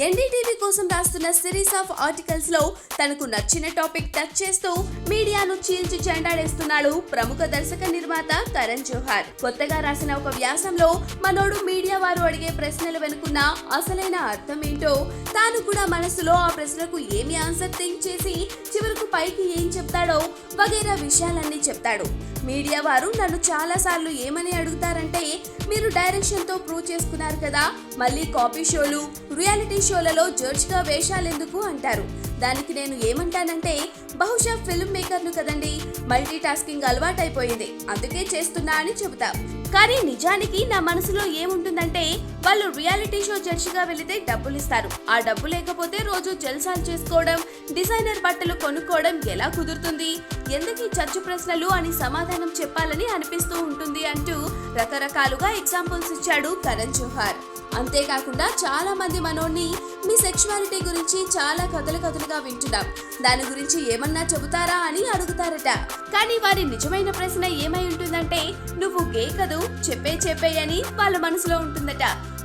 NDTV కోసం రాస్తున్న series of articles లో తనకు నచ్చిన టాపిక్ టచ్ చేస్తూ మీడియాను చీల్చి చెండాడేస్తున్నాడు ప్రముఖ దర్శక నిర్మాత కరణ్ జోహార్. కొత్తగా రాసిన ఒక వ్యాసంలో మనోడు మీడియా వారు అడిగే ప్రశ్నల వెనుకున్న అసలైన అర్థం ఏంటో, తాను కూడా మనసులో ఆ ప్రశ్నకు ఏమి ఆన్సర్ థింక్ చేసి చివరకు పైకి ఏం చెప్తాడో వగైరా విషయాలన్నీ చెప్తాడు. మీడియా వారు నన్ను చాలా సార్లు ఏమని అడుగుతారంటే, మీరు డైరెక్షన్ తో ప్రూవ్ చేసుకున్నారు కదా, మళ్ళీ కాపీ షోలు, రియాలిటీ షోలలో జడ్జ్ గా వేషాలెందుకు అంటారు. దానికి నేను ఏమంటానంటే, బహుశా ఫిల్మ్ మేకర్ను కదండి, మల్టీ టాస్కింగ్ అలవాటైపోయింది, అందుకే చేస్తున్నా అని చెబుతా. కానీ నిజానికి నా మనసులో ఏముంటుందంటే, వాళ్ళు రియాలిటీ షో జడ్జిగా వెళితే డబ్బులు ఇస్తారు, ఆ డబ్బు లేకపోతే రోజు జల్సాలు చేసుకోవడం, డిజైనర్ బట్టలు కొనుక్కోవడం ఎలా కుదురుతుంది, ఎందుకు ఈ చర్చ ప్రశ్నలు అని సమాధానం చెప్పాలని అనిపిస్తూ ఉంటుంది అంటూ రకరకాలుగా ఎగ్జాంపుల్స్ ఇచ్చాడు కరణ్ జోహార్. అంతేకాకుండా చాలా మంది మనోడిని మీ సెక్షువాలిటీ గురించి చాలా కథలుగా వింటున్నాం, దాని గురించి ఏమన్నా చెబుతారా అని అడుగుతారట. కానీ వారి నిజమైన ప్రశ్న ఏమై ఉంటుందంటే, నువ్వు గే కదూ, చెప్పే అని వాళ్ళ మనసులో ఉంటుందట.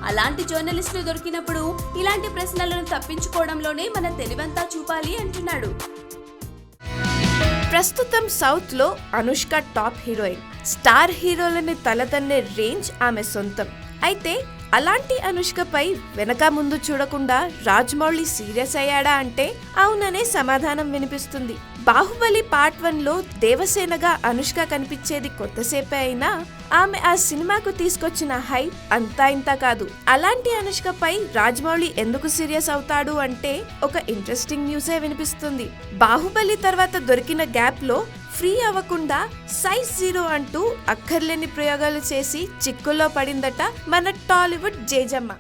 అలాంటి జర్నలిస్టులు దొరికినప్పుడు ఇలాంటి ప్రశ్నలను తప్పించుకోవడంలోనే మన తెలివంతా చూపాలి అంటున్నాడు. ప్రస్తుతం సౌత్ లో అనుష్క టాప్ హీరోయిన్. స్టార్ హీరోలని తలదన్నే రేంజ్ ఆమె సొంతం. అయితే అలాంటి అనుష్కపై వెనక ముందు చూడకుండా రాజమౌళి సీరియస్ అయ్యాడా అంటే అవుననే సమాధానం వినిపిస్తుంది. బాహుబలి పార్ట్ 1లో దేవసేనగా అనుష్క కనిపించేది కొత్తసేపే అయినా ఆమె ఆ సినిమాకు తీసుకొచ్చిన హైప్ అంతా ఇంత కాదు. అలాంటి అనుష్కపై రాజమౌళి ఎందుకు సీరియస్ అవుతాడు అంటే ఒక ఇంట్రెస్టింగ్ న్యూసే వినిపిస్తుంది. బాహుబలి తర్వాత దొరికిన గ్యాప్ లో ఫ్రీ అవ్వకుండా సైజ్ 0 అంటూ అక్కర్లేని ప్రయోగాలు చేసి చిక్కుల్లో పడిందట మన టాలీవుడ్ జేజమ్మ.